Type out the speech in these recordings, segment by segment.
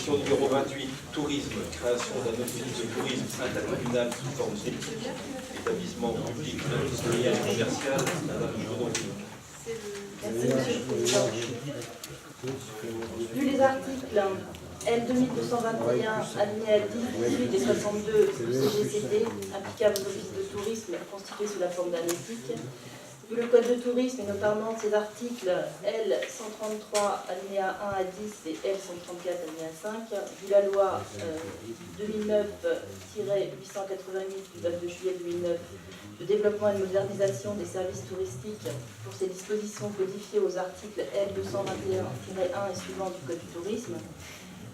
Question numéro 28, tourisme, création d'un office de tourisme intercommunal sous forme d'équipe, établissement public, industriel, commercial. Madame Journeau. Merci, Monsieur le Président. Vu les articles L 2221, alinéa 10, 18 et 62 du CGCT, applicables aux offices de tourisme constitués sous la forme d'un EPIC, vu le Code de tourisme et notamment ses articles L 133, alinéa 1 à 10 et L 134, alinéa 5, vu la loi 2009-888 du 22 juillet 2009 de développement et de modernisation des services touristiques pour ses dispositions codifiées aux articles L 221-1 et suivants du Code du tourisme,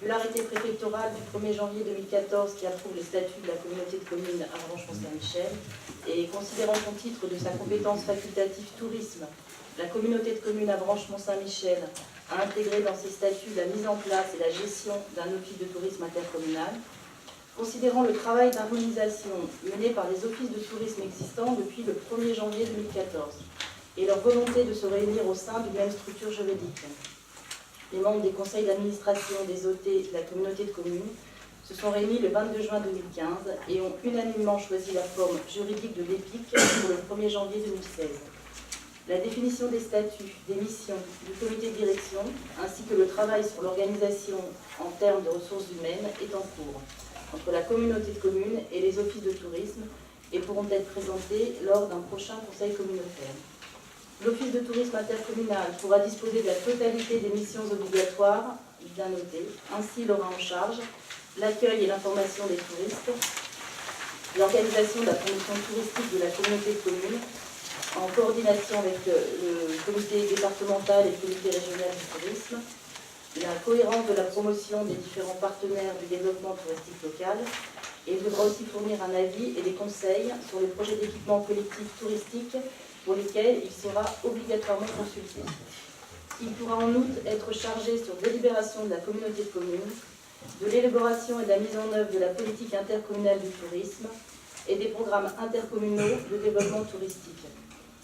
vu l'arrêté préfectoral du 1er janvier 2014 qui approuve les statuts de la communauté de communes Avranches-Mont-Saint-Michel, et considérant qu'au titre de sa compétence facultative tourisme, la communauté de communes Avranches-Mont-Saint-Michel a intégré dans ses statuts la mise en place et la gestion d'un office de tourisme intercommunal, considérant le travail d'harmonisation mené par les offices de tourisme existants depuis le 1er janvier 2014 et leur volonté de se réunir au sein d'une même structure juridique. Les membres des conseils d'administration des OT de la communauté de communes se sont réunis le 22 juin 2015 et ont unanimement choisi la forme juridique de l'EPIC pour le 1er janvier 2016. La définition des statuts, des missions, du comité de direction, ainsi que le travail sur l'organisation en termes de ressources humaines est en cours entre la communauté de communes et les offices de tourisme et pourront être présentés lors d'un prochain conseil communautaire. L'office de tourisme intercommunal pourra disposer de la totalité des missions obligatoires, bien notées. Ainsi, il aura en charge l'accueil et l'information des touristes, l'organisation de la promotion touristique de la communauté de communes, en coordination avec le comité départemental et le comité régional du tourisme, la cohérence de la promotion des différents partenaires du développement touristique local, et il devra aussi fournir un avis et des conseils sur les projets d'équipement collectif touristique pour lesquels il sera obligatoirement consulté. Il pourra en outre être chargé sur délibération de la communauté de communes, de l'élaboration et de la mise en œuvre de la politique intercommunale du tourisme et des programmes intercommunaux de développement touristique,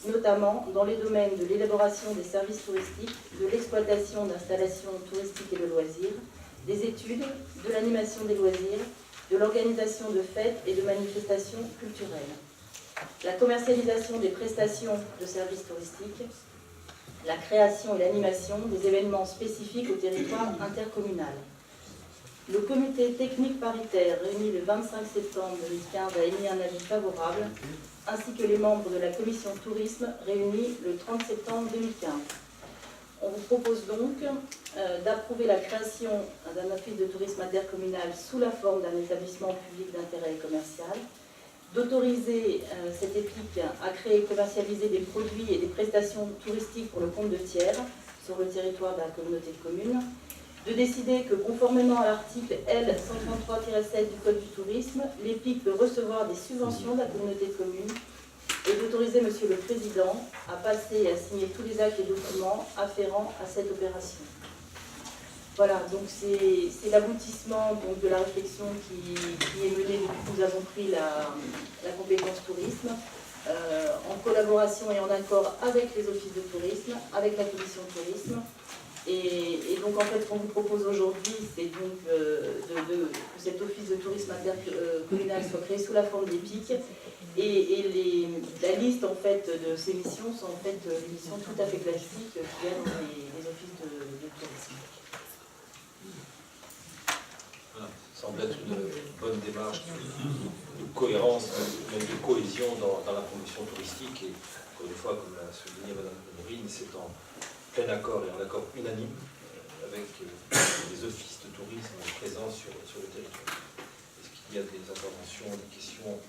notamment dans les domaines de l'élaboration des services touristiques, de l'exploitation d'installations touristiques et de loisirs, des études, de l'animation des loisirs, de l'organisation de fêtes et de manifestations culturelles, la commercialisation des prestations de services touristiques, la création et l'animation des événements spécifiques au territoire intercommunal. Le comité technique paritaire réuni le 25 septembre 2015 a émis un avis favorable, ainsi que les membres de la commission tourisme réunis le 30 septembre 2015. On vous propose donc d'approuver la création d'un office de tourisme intercommunal sous la forme d'un établissement public d'intérêt commercial, d'autoriser cette EPIC à créer et commercialiser des produits et des prestations touristiques pour le compte de tiers sur le territoire de la communauté de communes, de décider que, conformément à l'article L 133-7 du Code du tourisme, l'EPIC peut recevoir des subventions de la communauté de communes et d'autoriser Monsieur le Président à passer et à signer tous les actes et documents afférents à cette opération. Voilà, donc c'est l'aboutissement de la réflexion qui est menée depuis que nous avons pris la compétence tourisme, en collaboration et en accord avec les offices de tourisme, avec la commission tourisme. Et donc en fait, ce qu'on vous propose aujourd'hui, c'est donc que cet office de tourisme intercommunal soit créé sous la forme d'EPIC. Et la liste en fait de ces missions sont en fait des missions tout à fait classiques qu'il y a dans les offices de tourisme. Voilà, ça semble être une bonne démarche de cohérence, même de cohésion dans la promotion touristique. Et encore une fois, comme l'a souligné Mme Honorine, c'est en plein accord et en accord unanime avec les offices de tourisme présents sur le territoire. Est-ce qu'il y a des interventions, des questions?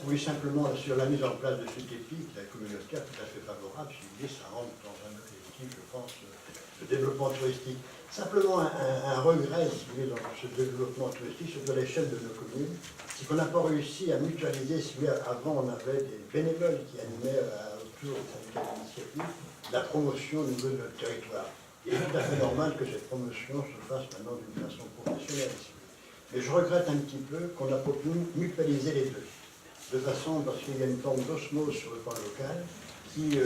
Oui, simplement sur la mise en place de cette EPIC, la communauté est tout à fait favorable. Si vous voulez, ça rentre dans un objectif, je pense, de développement touristique. Simplement, un regret, si vous voulez, dans ce développement touristique, surtout à l'échelle de nos communes, c'est qu'on n'a pas réussi à mutualiser. Si vous voulez, avant, on avait des bénévoles qui animaient autour de cette initiative la promotion au niveau de notre territoire. Il est tout à fait normal que cette promotion se fasse maintenant d'une façon professionnelle. Mais je regrette un petit peu qu'on n'a pas pu mutualiser les deux. De façon, parce qu'il y a une forme d'osmose sur le plan local, qui,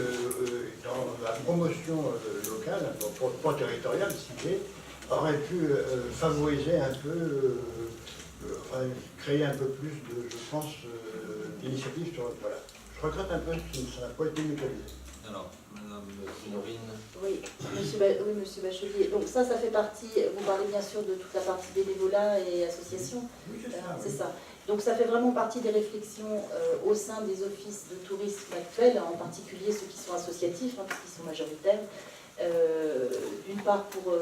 dans la promotion locale, donc pas territoriale, ciblée, aurait pu favoriser un peu, créer un peu plus de, je pense, d'initiatives sur voilà. Je regrette un peu que ça n'a pas été mutualisé. Alors, Madame Honorine. Oui, monsieur Bachelier. Donc ça fait partie, vous parlez bien sûr de toute la partie bénévolat et association. Oui, c'est ça. C'est ça. Donc ça fait vraiment partie des réflexions au sein des offices de tourisme actuels, en particulier ceux qui sont associatifs, puisqu'ils sont majoritaires. D'une part pour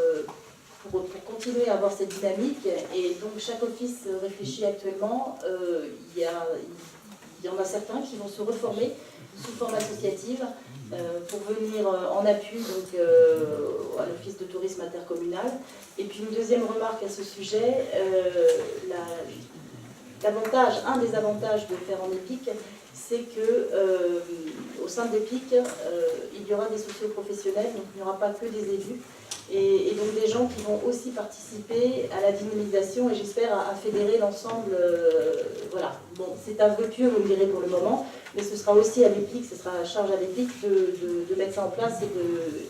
continuer à avoir cette dynamique, et donc chaque office réfléchit actuellement. Il y en a certains qui vont se reformer sous forme associative pour venir en appui donc, à l'office de tourisme intercommunal. Et puis une deuxième remarque à ce sujet, un des avantages de faire en EPIC, c'est que au sein de l'EPIC, il y aura des socioprofessionnels, donc il n'y aura pas que des élus, et donc des gens qui vont aussi participer à la dynamisation et j'espère à fédérer l'ensemble. Voilà. Bon, c'est un vœu pieux, vous me direz pour le moment, mais ce sera aussi à l'EPIC, ce sera à charge à l'EPIC de mettre ça en place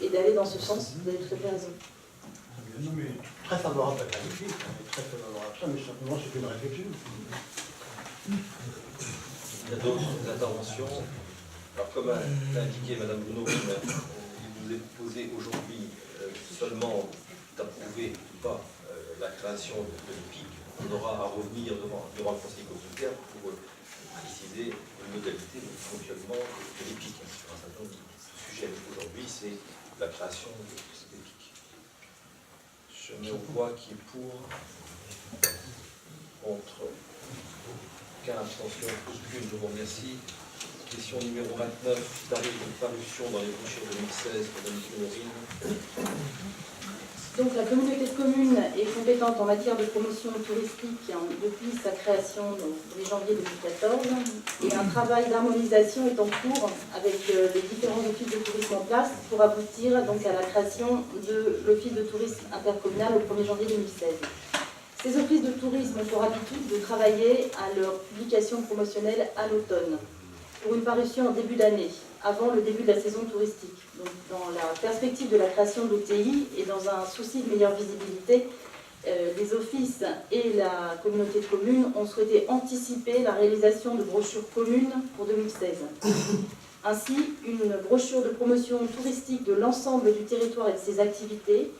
et d'aller dans ce sens. Vous avez tout à fait raison. Non, mais très favorable à l'EPIC, très favorable à ça, mais simplement c'est une réflexion. Il y a d'autres interventions. Alors, comme l'a indiqué Madame Honorine, il vous est posé aujourd'hui seulement d'approuver ou pas la création de l'EPIC. On aura à revenir devant le Conseil communautaire pour préciser les modalités de fonctionnement de l'EPIC sur un certain nombre de sujets. Aujourd'hui, c'est la création de cette EPIC. Je mets au voix qui est pour, contre, 15 abstentions, aucune, je vous remercie. Question numéro 29, tarif de parution dans les brochures 2016, Madame Honorine. Donc la communauté de communes est compétente en matière de promotion touristique depuis sa création donc, le 1er janvier 2014 et un travail d'harmonisation est en cours avec les différents offices de tourisme en place pour aboutir donc à la création de l'office de tourisme intercommunal au 1er janvier 2016. Ces offices de tourisme ont pour habitude de travailler à leur publication promotionnelle à l'automne, pour une parution en début d'année, avant le début de la saison touristique. Donc, dans la perspective de la création de l'OTI et dans un souci de meilleure visibilité, les offices et la communauté de communes ont souhaité anticiper la réalisation de brochures communes pour 2016. Ainsi, une brochure de promotion touristique de l'ensemble du territoire et de ses activités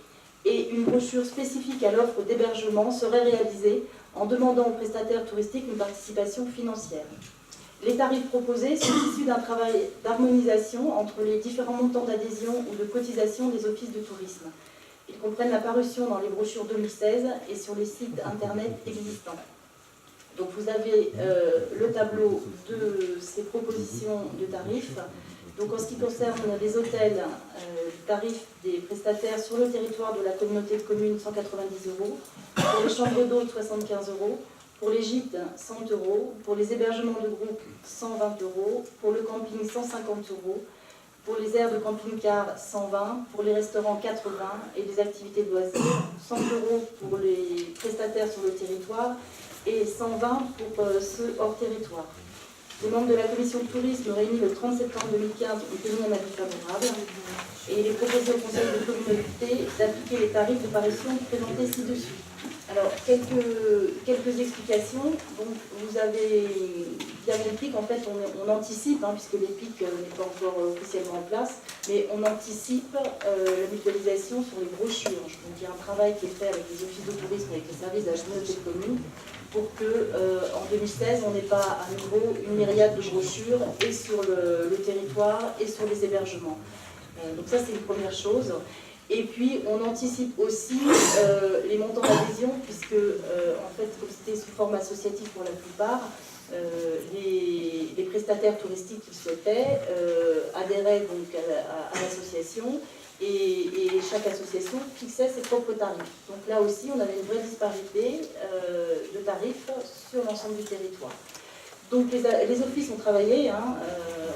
et une brochure spécifique à l'offre d'hébergement serait réalisée en demandant aux prestataires touristiques une participation financière. Les tarifs proposés sont issus d'un travail d'harmonisation entre les différents montants d'adhésion ou de cotisation des offices de tourisme. Ils comprennent la parution dans les brochures 2016 et sur les sites internet existants. Donc vous avez le tableau de ces propositions de tarifs. Donc en ce qui concerne les hôtels, le tarif des prestataires sur le territoire de la communauté de communes, 190 €. Pour les chambres d'hôtes, 75 €. Pour les gîtes, 100 €. Pour les hébergements de groupe, 120 €. Pour le camping, 150 €. Pour les aires de camping-car, 120 €. Pour les restaurants, 80 € et les activités de loisirs, 100 € pour les prestataires sur le territoire et 120 € pour ceux hors territoire. Les membres de la commission de tourisme réunis le 30 septembre 2015 ont émis un avis favorable et il est proposé au conseil de communauté d'appliquer les tarifs de parution présentés ci-dessus. Alors, quelques explications. Donc, vous avez bien compris qu'en fait, on anticipe, puisque l'EPIC n'est pas encore officiellement en place, mais on anticipe la mutualisation sur les brochures. Donc, il y a un travail qui est fait avec les offices de tourisme, avec les services de la communauté de communes, pour qu'en 2016, on n'ait pas à nouveau une myriade de brochures et sur le territoire et sur les hébergements. Donc ça, c'est une première chose. Et puis, on anticipe aussi les montants d'adhésion, puisque, en fait, comme c'était sous forme associative pour la plupart, les prestataires touristiques qui souhaitaient adhéraient donc à l'association et chaque association fixait ses propres tarifs. Donc là aussi, on avait une vraie disparité de tarifs sur l'ensemble du territoire. Donc les offices ont travaillé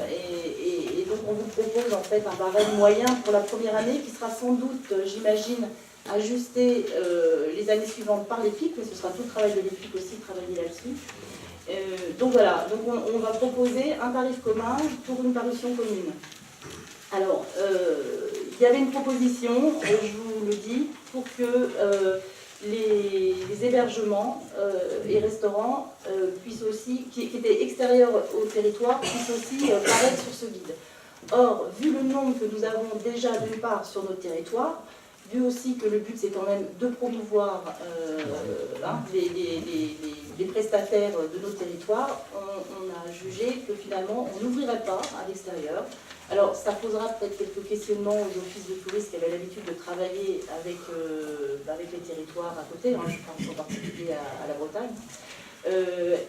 et donc on vous propose en fait un barème moyen pour la première année qui sera sans doute, j'imagine, ajusté les années suivantes par l'EPIC, mais ce sera tout le travail de l'EPIC aussi de travailler là-dessus. Donc voilà, donc on va proposer un tarif commun pour une parution commune. il y avait une proposition, je vous le dis, pour que les hébergements et restaurants puissent aussi, qui étaient extérieurs au territoire, puissent aussi paraître sur ce guide. Or, vu le nombre que nous avons déjà d'une part sur notre territoire, vu aussi que le but c'est quand même de promouvoir les prestataires de nos territoires, on a jugé que finalement on n'ouvrirait pas à l'extérieur. Alors ça posera peut-être quelques questionnements aux offices de tourisme qui avaient l'habitude de travailler avec les territoires à côté, je pense en particulier à la Bretagne.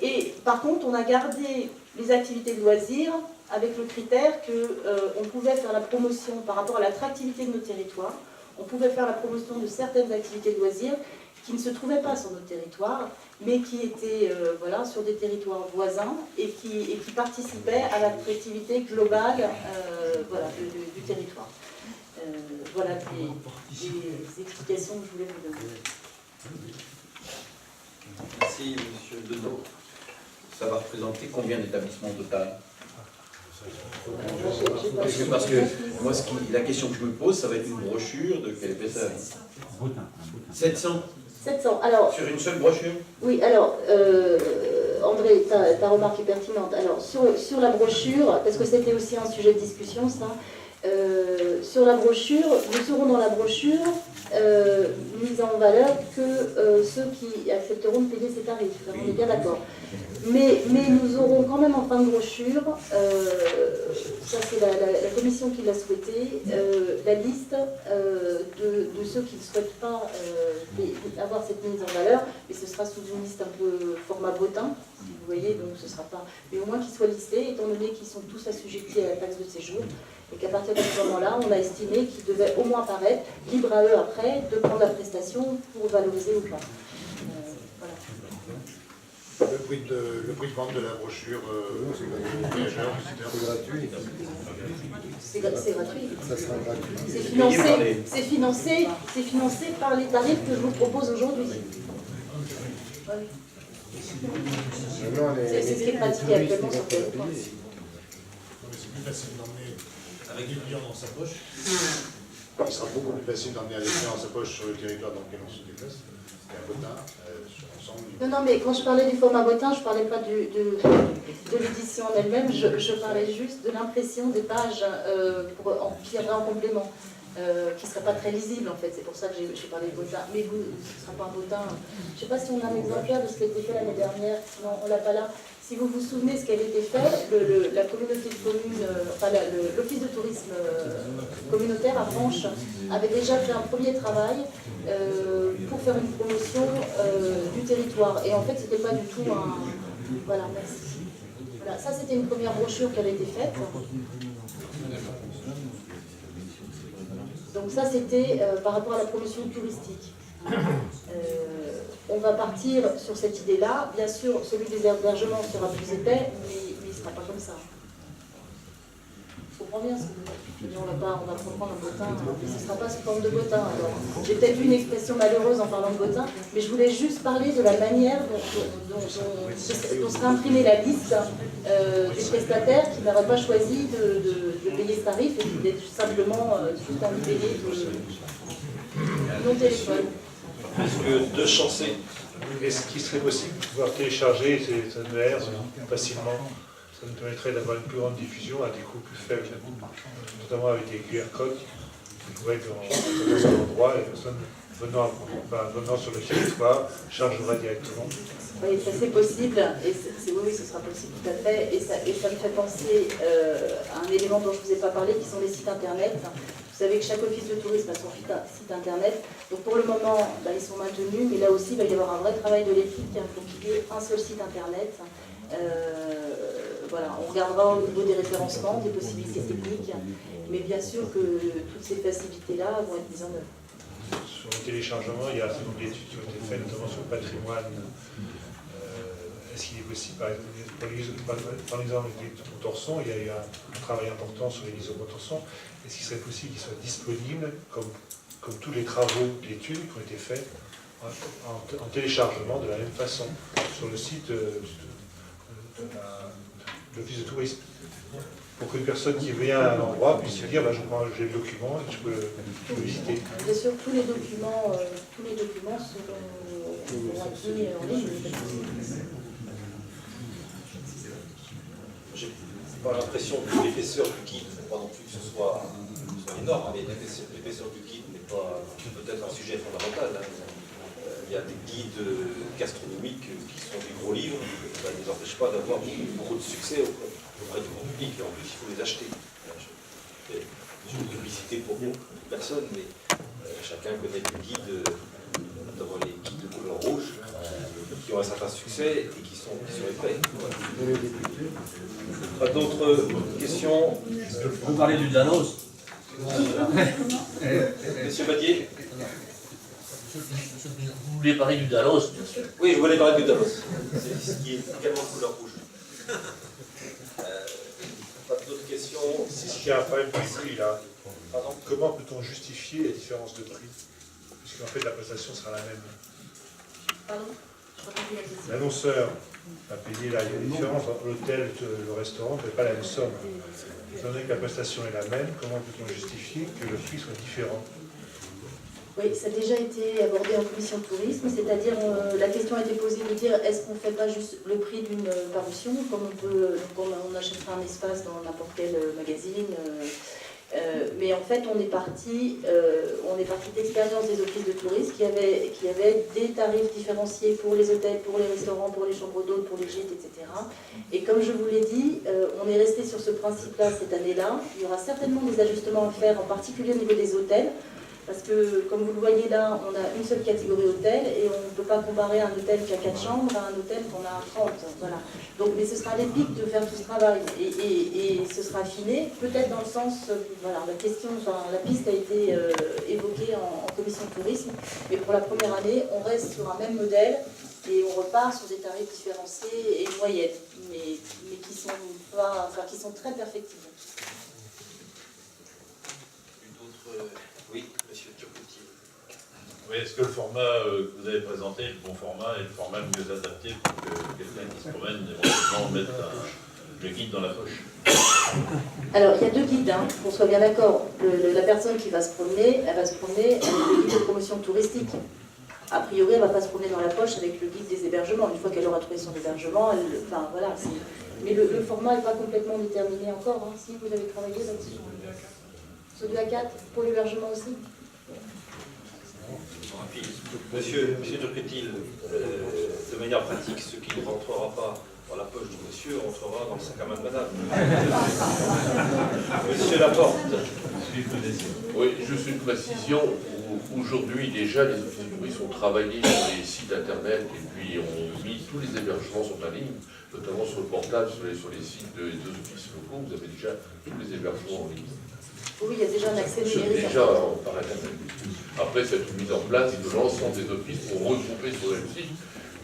Et par contre on a gardé les activités de loisirs avec le critère qu'on pouvait faire la promotion par rapport à l'attractivité de nos territoires. On pouvait faire la promotion de certaines activités de loisirs qui ne se trouvaient pas sur notre territoire, mais qui étaient sur des territoires voisins et qui participaient à l'attractivité globale du territoire. Voilà les explications que je voulais vous donner. Merci, M. Denot. Ça va représenter combien d'établissements au total? Parce que moi, la question que je me pose, ça va être une brochure de quelle épaisseur? 700 700. Alors, sur une seule brochure? Oui, alors, André, ta remarque est pertinente. Alors, sur la brochure, parce que c'était aussi un sujet de discussion, ça, sur la brochure, nous serons dans la brochure mis en valeur que ceux qui accepteront de payer ces tarifs. On est bien d'accord. Mais nous aurons quand même en fin de brochure, ça c'est la commission qui l'a souhaité, la liste de ceux qui ne souhaitent pas avoir cette mise en valeur, mais ce sera sous une liste un peu format breton, vous voyez, donc ce sera pas... Mais au moins qu'ils soient listés, étant donné qu'ils sont tous assujettis à la taxe de séjour, et qu'à partir de ce moment-là, on a estimé qu'ils devaient au moins paraître, libre à eux après, de prendre la prestation pour valoriser ou pas. Voilà. Le prix de vente de la brochure voyageurs, C'est gratuit. C'est gratuit. Ça sera gratuit. C'est financé par les tarifs que je vous propose aujourd'hui. Oui. C'est ce qui est pratiqué actuellement sur le territoire. c'est plus facile d'emmener avec les clients dans sa poche. Il sera beaucoup plus facile d'emmener les clients dans sa poche sur le territoire dans lequel on se déplace. Et un botin, ensemble. Non, mais quand je parlais du format botin, je ne parlais pas de l'édition en elle-même, je parlais juste de l'impression des pages qui viendraient en complément, qui ne serait pas très lisible en fait. C'est pour ça que j'ai parlé de botin. Mais ce ne sera pas un botin. Je ne sais pas si on a un exemplaire de ce qui a été fait l'année dernière, sinon on ne l'a pas là. Si vous vous souvenez ce qui avait été fait, la communauté de communes, l'office de tourisme communautaire à Branche avait déjà fait un premier travail pour faire une promotion du territoire. Et en fait, c'était pas du tout un... Voilà, merci. Voilà, ça c'était une première brochure qui avait été faite. Donc ça c'était par rapport à la promotion touristique. On va partir sur cette idée-là. Bien sûr, celui des hébergements sera plus épais, mais il ne sera pas comme ça. Je comprends bien ce que vous dites. On va prendre un botin, mais ce ne sera pas sous forme de botin. J'ai peut-être eu une expression malheureuse en parlant de botin, mais je voulais juste parler de la manière dont sera imprimée la liste des prestataires qui n'auraient pas choisi de payer ce tarif et d'être simplement tout un libellé de non téléphone. Puisque deux chancés. Est-ce qu'il serait possible de pouvoir télécharger ces annuaires facilement? Ça nous permettrait d'avoir une plus grande diffusion à des coûts plus faibles, notamment avec des QR codes qui pourraient être dans certains endroits, et les personnes venant sur le territoire chargera directement. Oui, ça c'est possible, et oui, ce sera possible tout à fait, et ça me fait penser à un élément dont je ne vous ai pas parlé, qui sont les sites internet. Vous savez que chaque office de tourisme a son site internet, donc pour le moment, ils sont maintenus, mais là aussi, il va y avoir un vrai travail de l'équipe pour qu'il y ait un seul site internet. Voilà, on regardera au niveau des référencements, des possibilités techniques, mais bien sûr que toutes ces facilités-là vont être mises en œuvre. Sur le téléchargement, il y a un certain nombre d'études qui ont été faites, notamment sur le patrimoine. Est-ce qu'il est possible, par exemple, avec les Montaursons, il y a eu un travail important sur les lisos Montaursons. Est-ce qu'il serait possible qu'ils soient disponibles, comme tous les travaux d'études qui ont été faits, en téléchargement de la même façon, sur le site de l'Office de tourisme? pour qu'une personne qui vient à un endroit puisse se dire, bah, j'ai le document, je peux visiter. Bien sûr, tous les documents seront acquis en ligne. J'ai pas l'impression que l'épaisseur du guide, pas non plus que ce soit énorme, mais l'épaisseur du guide n'est pas peut-être un sujet fondamental. Hein. Il y a des guides gastronomiques qui sont des gros livres, ça ne nous empêche pas d'avoir beaucoup de succès auprès du grand public, et en plus il faut les acheter. Je fais une publicité pour personne, mais chacun connaît les guides, notamment les guides de couleur rouge, qui ont un certain succès et qui sont épais. Voilà. Pas d'autres questions? Vous parlez du Danos. Monsieur Badier? Vous voulez parler du Dalos? Oui, je voulais parler du Dalos. C'est ce qui est également de couleur rouge. Pas d'autres questions? S'il y a un problème de prix là, Pardon? comment peut-on justifier la différence de prix? Puisqu'en fait la prestation sera la même. Pardon? Je crois que la question. L'annonceur va payer là, il y a une différence entre l'hôtel et le restaurant, mais pas la même somme. Étant donné que la prestation est la même, comment peut-on justifier que le prix soit différent? Oui, ça a déjà été abordé en commission de tourisme, c'est-à-dire la question a été posée de dire est-ce qu'on ne fait pas juste le prix d'une parution, comme on achèterait un espace dans n'importe quel magazine, mais en fait on est parti d'expérience des offices de tourisme qui avaient des tarifs différenciés pour les hôtels, pour les restaurants, pour les chambres d'hôtes, pour les gîtes, etc. Et comme je vous l'ai dit, on est resté sur ce principe-là cette année-là. Il y aura certainement des ajustements à faire, en particulier au niveau des hôtels. Parce que, comme vous le voyez là, on a une seule catégorie hôtel et on ne peut pas comparer un hôtel qui a 4 chambres à un hôtel qu'on a 30. Voilà. Donc, mais ce sera à l'EPIC de faire tout ce travail et ce sera affiné, peut-être dans le sens, voilà, la piste a été évoquée en commission de tourisme, mais pour la première année, on reste sur un même modèle et on repart sur des tarifs différenciés et moyennes, mais qui sont très perfectibles. Oui, monsieur Turcotti. Oui, est-ce que le format que vous avez présenté est le bon format et le format le mieux adapté pour que quelqu'un qui se promène éventuellement mette le guide dans la poche? Alors, il y a deux guides, hein, qu'on soit bien d'accord. La personne qui va se promener, elle va se promener avec le guide de promotion touristique. A priori, elle ne va pas se promener dans la poche avec le guide des hébergements. Une fois qu'elle aura trouvé son hébergement, enfin voilà. Mais le format n'est pas complètement déterminé encore. Hein. Si vous avez travaillé là-dessus. Sur du A4 pour l'hébergement aussi. Monsieur Turcotti, de manière pratique, ce qui ne rentrera pas dans la poche du monsieur rentrera dans le sac à main de madame. Monsieur Laporte. Oui, juste une précision. Aujourd'hui, déjà, les offices du tourisme ont travaillé sur les sites internet et puis ont mis tous les hébergements sont en ligne, notamment sur le portable, sur les sites des deux offices locaux. Vous avez déjà tous les hébergements en ligne. Oui, il y a déjà un accès numérique. Déjà par Internet. Après, c'est une mise en place de l'ensemble des offices pour regrouper sur le même site,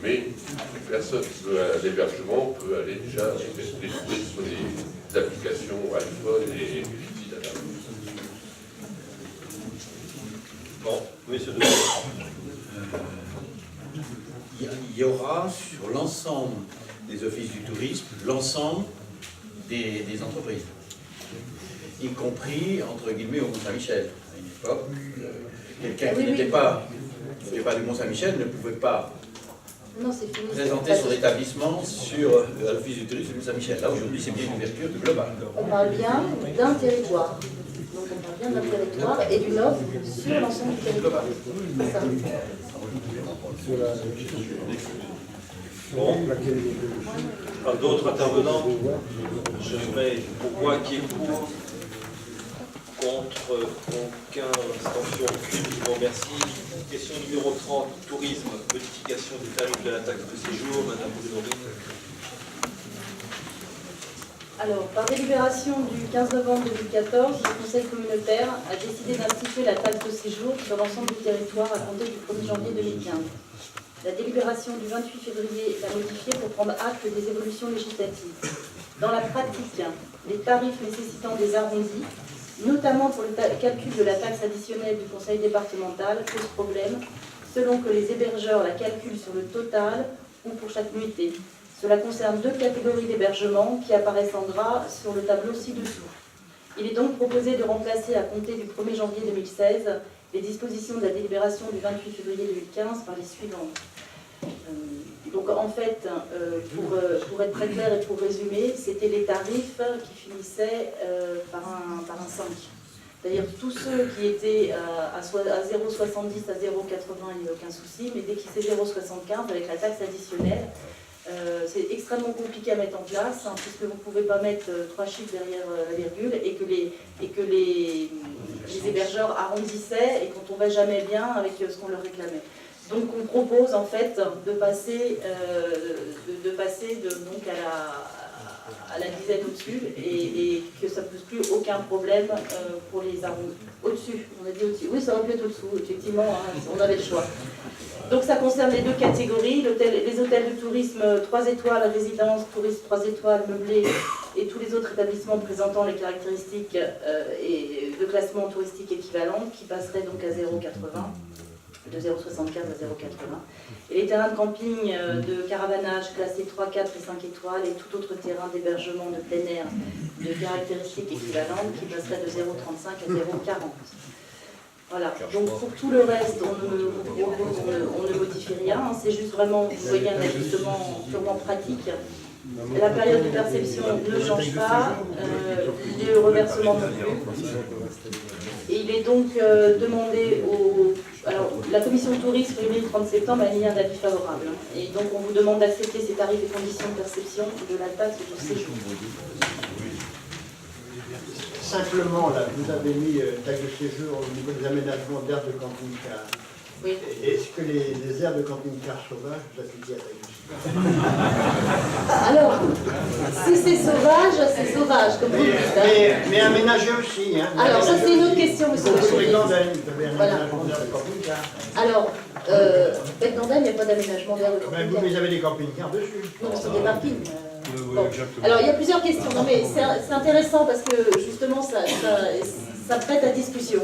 mais une personne qui veut un hébergement peut aller déjà les trouver sur les applications iPhone et sites Internet. Bon, monsieur de Il y aura sur l'ensemble des offices du tourisme, l'ensemble des entreprises, y compris, entre guillemets, au Mont-Saint-Michel. À une époque, quelqu'un qui n'était pas du Mont-Saint-Michel ne pouvait pas présenter son établissement sur l'office du tourisme du Mont-Saint-Michel. Là, aujourd'hui, c'est bien une ouverture globale. On parle bien d'un territoire. Donc on parle bien d'un territoire et d'une offre sur l'ensemble du territoire. C'est ça. Bon. Par d'autres intervenants, je mets au voix qui est pour, contre, aucun, abstention aucune, je vous remercie. Question numéro 30, tourisme, modification des tarifs de la taxe de séjour, madame Boulorine. Alors, par délibération du 15 novembre 2014, le Conseil communautaire a décidé d'instituer la taxe de séjour sur l'ensemble du territoire à compter du 1er janvier 2015. La délibération du 28 février l'a modifiée pour prendre acte des évolutions législatives. Dans la pratique, les tarifs nécessitant des arrondis, notamment pour le calcul de la taxe additionnelle du conseil départemental, posent problème, selon que les hébergeurs la calculent sur le total ou pour chaque nuitée. Cela concerne 2 catégories d'hébergement qui apparaissent en gras sur le tableau ci-dessous. Il est donc proposé de remplacer à compter du 1er janvier 2016 les dispositions de la délibération du 28 février 2015 par les suivantes. Donc en fait, pour être très clair et pour résumer, c'était les tarifs qui finissaient par un 5. C'est-à-dire tous ceux qui étaient à 0,70 à 0,80, il n'y a aucun souci, mais dès qu'ils c'est 0,75 avec la taxe additionnelle, c'est extrêmement compliqué à mettre en place, hein, puisque vous ne pouvez pas mettre 3 chiffres derrière la virgule et que les hébergeurs arrondissaient et qu'on ne tombait jamais bien avec ce qu'on leur réclamait. Donc on propose en fait de passer, donc à la dizaine au-dessus et que ça ne pose plus aucun problème pour les arrondis. Au-dessus, on a dit au-dessus. Oui, ça aurait pu être au-dessous, effectivement, hein, on avait le choix. Donc ça concerne les 2 catégories, les hôtels de tourisme 3 étoiles, résidence, tourisme 3 étoiles, meublés et tous les autres établissements présentant les caractéristiques de classement touristique équivalentes qui passeraient donc à 0,80. De 0,75 à 0,80. Et les terrains de camping de caravanage classés 3, 4 et 5 étoiles et tout autre terrain d'hébergement de plein air de caractéristiques équivalentes qui passerait de 0,35 à 0,40. Voilà, donc pour tout le reste, on ne modifie rien, hein. C'est juste vraiment, vous voyez, un ajustement purement pratique. La période de perception ne change pas, le reversement non plus. Et il est donc demandé au... Alors, la commission de tourisme réunie le 30 septembre a émis un avis favorable. Et donc, on vous demande d'accepter ces tarifs et conditions de perception de la taxe de séjour. Simplement, là, vous avez mis taxe de séjour au niveau des aménagements d'aires de camping-car. Oui. Est-ce que les aires de camping-car sauvages, vous appliquez à taxe de séjour? Alors, si c'est sauvage, comme vous le dites. Hein. Mais aménagé aussi. Hein, alors, ça c'est une autre question, monsieur le président. Vous avez un aménagement d'aires de camping-car. Alors, Bec d'Andenne, il n'y a pas d'aménagement d'aires de camping-car. Vous avez des camping-cars dessus. Non, c'est des parkings. Bon. Alors, il y a plusieurs questions. Non, mais c'est intéressant parce que justement, ça prête à discussion.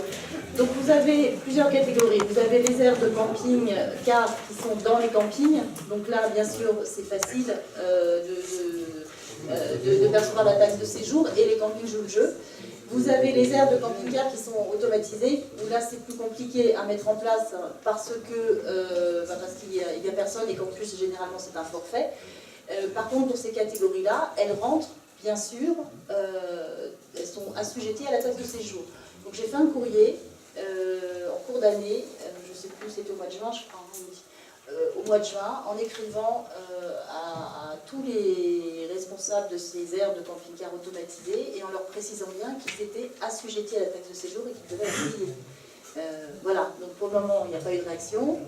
Donc, vous avez plusieurs catégories. Vous avez les aires de camping-car qui sont dans les campings. Donc là, bien sûr, c'est facile de percevoir la taxe de séjour et les campings jouent le jeu. Vous avez les aires de camping-car qui sont automatisées, où là c'est plus compliqué à mettre en place parce qu'il y a personne et qu'en plus généralement c'est un forfait. Par contre pour ces catégories-là, elles rentrent bien sûr, elles sont assujetties à la taxe de séjour. Donc j'ai fait un courrier en cours d'année, je ne sais plus, c'était au mois de juin je crois, au mois de juin, en écrivant à tous les responsables de ces aires de camping-car automatisées et en leur précisant bien qu'ils étaient assujettis à la taxe de séjour et qu'ils devaient la payer. Voilà, donc pour le moment, il n'y a pas eu de réaction,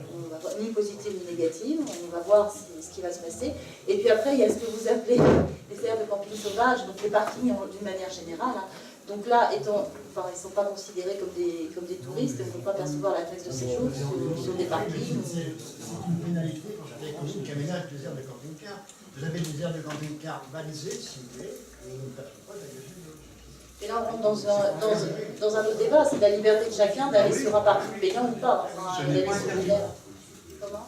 ni positive ni négative, on va voir ce qui va se passer. Et puis après, il y a ce que vous appelez les aires de camping sauvage, donc les parkings d'une manière générale. Hein. Donc là, ils ne sont pas considérés comme des touristes, ils ne vont pas percevoir la taxe de séjour sur des parkings. C'est une pénalité quand j'avais des communes qui aménagent des aires de camping-car. Vous avez des aires de camping-car balisées, si vous voulez, et vous ne percevez pas la taxe de séjour. Et là, on rentre dans un autre débat, c'est la liberté de chacun d'aller sur un parking payant ou pas. Enfin, il y a des secondaires. Comment ?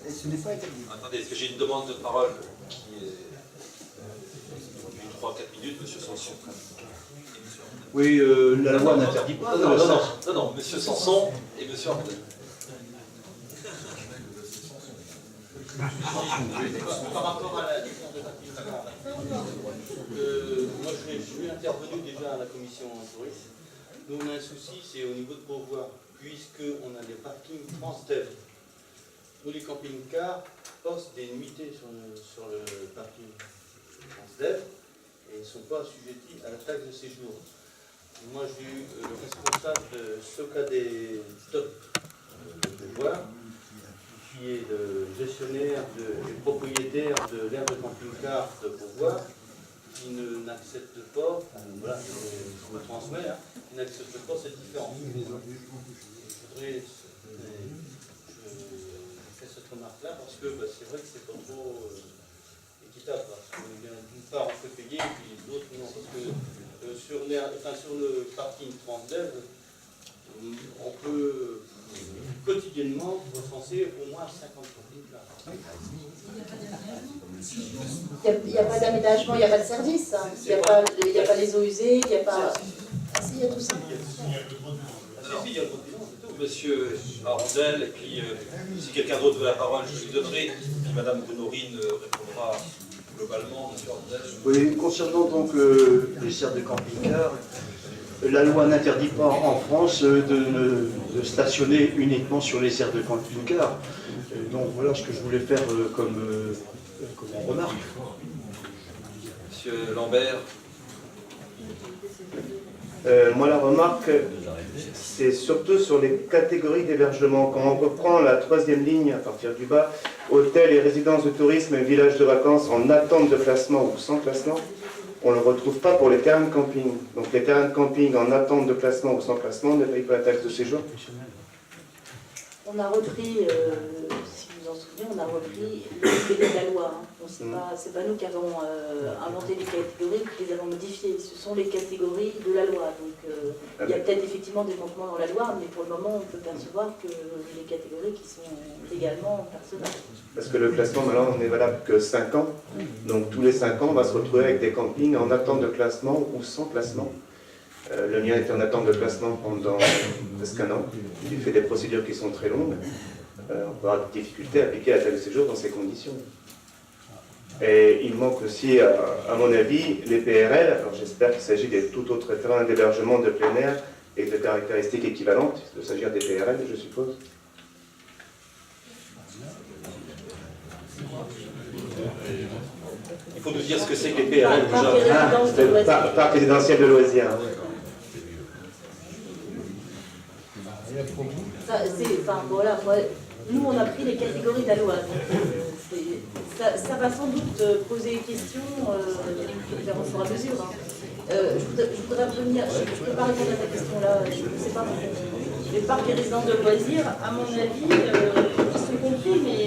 Ce n'est pas interdit. Attendez, est-ce que j'ai une demande de parole qui est depuis 3-4 minutes, monsieur Sanson. Oui, la loi n'interdit pas. Non, monsieur Sanson et monsieur Arnaud. Par rapport à la licence de camping-car, moi je suis intervenu déjà à la commission tourisme. Nous on a un souci, c'est au niveau de Beauvoir, puisqu'on a des parkings Transdev. Nous les camping-cars postent des nuitées sur le parking Transdev et ils ne sont pas assujettis à la taxe de séjour. Moi j'ai eu le responsable de Socadé Stop de Beauvoir, qui est le gestionnaire et propriétaire de l'aire de camping-car de Beauvoir, qui n'accepte pas, voilà, je me transmets, hein, qui n'accepte pas cette différence. Je fais cette remarque-là parce que c'est vrai que c'est pas trop équitable. D'une part, on peut payer, et puis d'autres non. Parce que sur le parking Transdev, on peut quotidiennement recenser au moins 50 camping-cars. Il n'y a pas d'aménagement, il n'y a pas de service, hein. Il n'y a pas les eaux usées, il n'y a pas... Ah si, il y a tout ça. Monsieur Arondel, et puis si quelqu'un d'autre veut la parole, je lui donnerai, puis Madame Brunorine répondra globalement, Monsieur Arondel. Oui, concernant donc les serres de camping-car, la loi n'interdit pas en France de stationner uniquement sur les serres de camping-car. Donc voilà ce que je voulais faire comme remarque. Monsieur Lambert. Moi, la remarque, c'est surtout sur les catégories d'hébergement. Quand on reprend la troisième ligne à partir du bas, hôtels et résidences de tourisme et villages de vacances en attente de classement ou sans classement, on ne le retrouve pas pour les terrains de camping. Donc les terrains de camping en attente de classement ou sans classement ne payent pas la taxe de séjour. On a repris, si vous vous en souvenez, on a repris le PD de la loi. Hein. C'est pas nous qui avons inventé les catégories ou qui les avons modifiées. Ce sont les catégories de la loi. Donc il y a peut-être effectivement des manquements dans la loi, mais pour le moment, on peut percevoir que les catégories qui sont légalement percevables. Parce que le classement, maintenant, n'est valable que 5 ans. Donc tous les 5 ans, on va se retrouver avec des campings en attente de classement ou sans classement. Le mien était en attente de classement pendant presque un an, du fait des procédures qui sont très longues. On peut avoir des difficultés à appliquer la taxe de séjour dans ces conditions. Et il manque aussi, à mon avis, les PRL. Alors j'espère qu'il s'agit des tout autres terrains d'hébergement de plein air et de caractéristiques équivalentes. Il doit s'agir des PRL, je suppose. Il faut nous dire ce que c'est que les PRL déjà. Parc résidentiel de loisirs. Voilà, nous on a pris les catégories de la loi. Donc, ça va sans doute poser question au fur et à mesure. Hein. Je voudrais revenir, je ne peux pas répondre à ta question-là, je ne sais pas. Les parcs et résidences de loisirs, à mon avis, ils sont compris, mais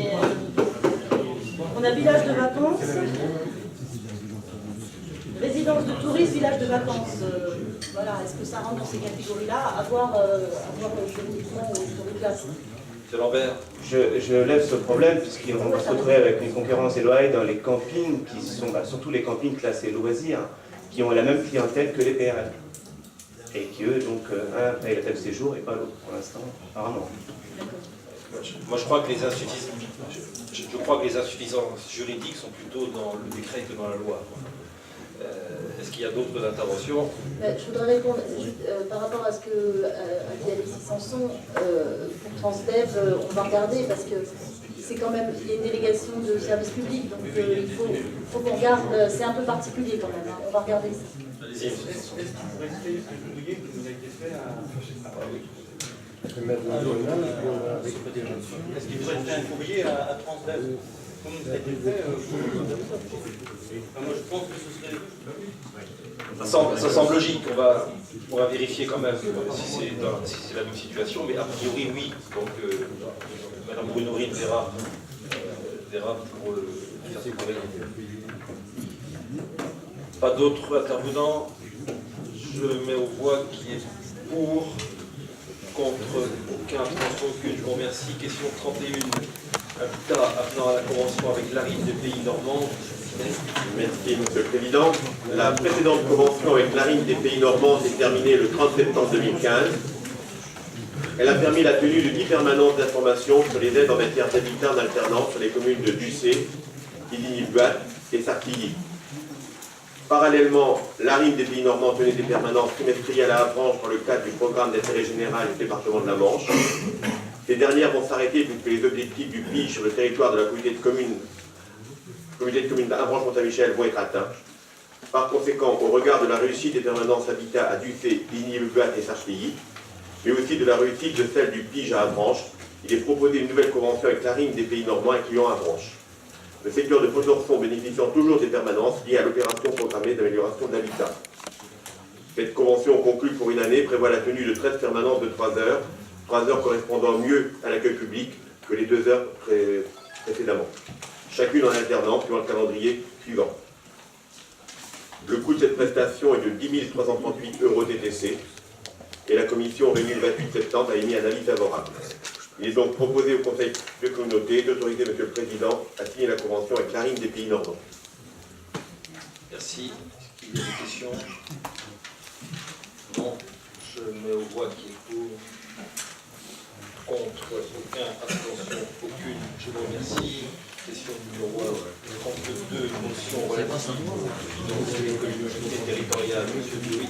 on a village de vacances, résidence de tourisme, village de vacances. Voilà, est-ce que ça rentre dans ces catégories-là, à voir juridiquement au classe. Monsieur Lambert. Je lève ce problème puisqu'on va se retrouver avec une concurrence déloyale dans les campings qui sont, surtout les campings classés loisirs, qui ont la même clientèle que les PRL. Et qui eux, donc, un paye la taxe de séjour et pas l'autre, pour l'instant, apparemment. Moi je crois que les insuffisances juridiques sont plutôt dans le décret que dans la loi. Est-ce qu'il y a d'autres interventions? Je voudrais répondre par rapport à ce que a dit Alexis Sanson. Pour Transdev, on va regarder parce que c'est quand même, il y a une délégation de service public, donc il faut qu'on regarde, c'est un peu particulier quand même, hein. On va regarder ça. Allez-y. Est-ce qu'il pourrait citer ce courrier qui nous a été fait Est-ce qu'il pourrait faire un courrier à Transdev comme ça a été fait moi je pense que ce serait... Ça semble logique, on va vérifier quand même si c'est la même situation, mais a priori oui. Donc Mme Brunorine verra pour faire ce courrier. Pas d'autres intervenants. Je mets aux voix qui est pour, contre, aucun abstention, aucune. Je vous remercie. Question 31. Habitat avenant à la convention avec l'ARIN des pays normands. Merci, Monsieur le Président. La précédente convention avec l'ARIN des pays normands s'est terminée le 30 septembre 2015. Elle a permis la tenue de 10 permanences d'information sur les aides en matière d'habitat en alternance sur les communes de Ducé, Isigny-Buat et Sartilly. Parallèlement, l'ARIN des pays normands tenait des permanences trimestrielles à Avranches dans le cadre du programme d'intérêt général du département de la Manche. Ces dernières vont s'arrêter puisque les objectifs du PIG sur le territoire de la communauté de communes d'Avranches-Mont-Saint-Michel vont être atteints. Par conséquent, au regard de la réussite des permanences habitat à Ducé, Isigny-Buat et Sartilly, mais aussi de la réussite de celle du PIG à Avranches, il est proposé une nouvelle convention avec l'ARIN des pays normands incluant Avranches. Le secteur de Pont-d'Orson bénéficiant toujours des permanences liées à l'opération programmée d'amélioration de l'habitat. Cette convention conclue pour une année prévoit la tenue de 13 permanences de 3 heures, 3 heures correspondant mieux à l'accueil public que les 2 heures précédemment. Chacune en alternance suivant le calendrier suivant. Le coût de cette prestation est de 10 338 € TTC et la commission réunie le 28 septembre a émis un avis favorable. Il est donc proposé au Conseil de communauté d'autoriser M. le Président à signer la convention avec l'ARIM des pays normands. Merci. Est-ce qu'il y a des questions? Non. Je mets aux voix qui est pour. Contre, aucun, abstention, aucune. Je vous remercie. Question numéro 32, motion relative aux collectivités territoriales. Monsieur Louis.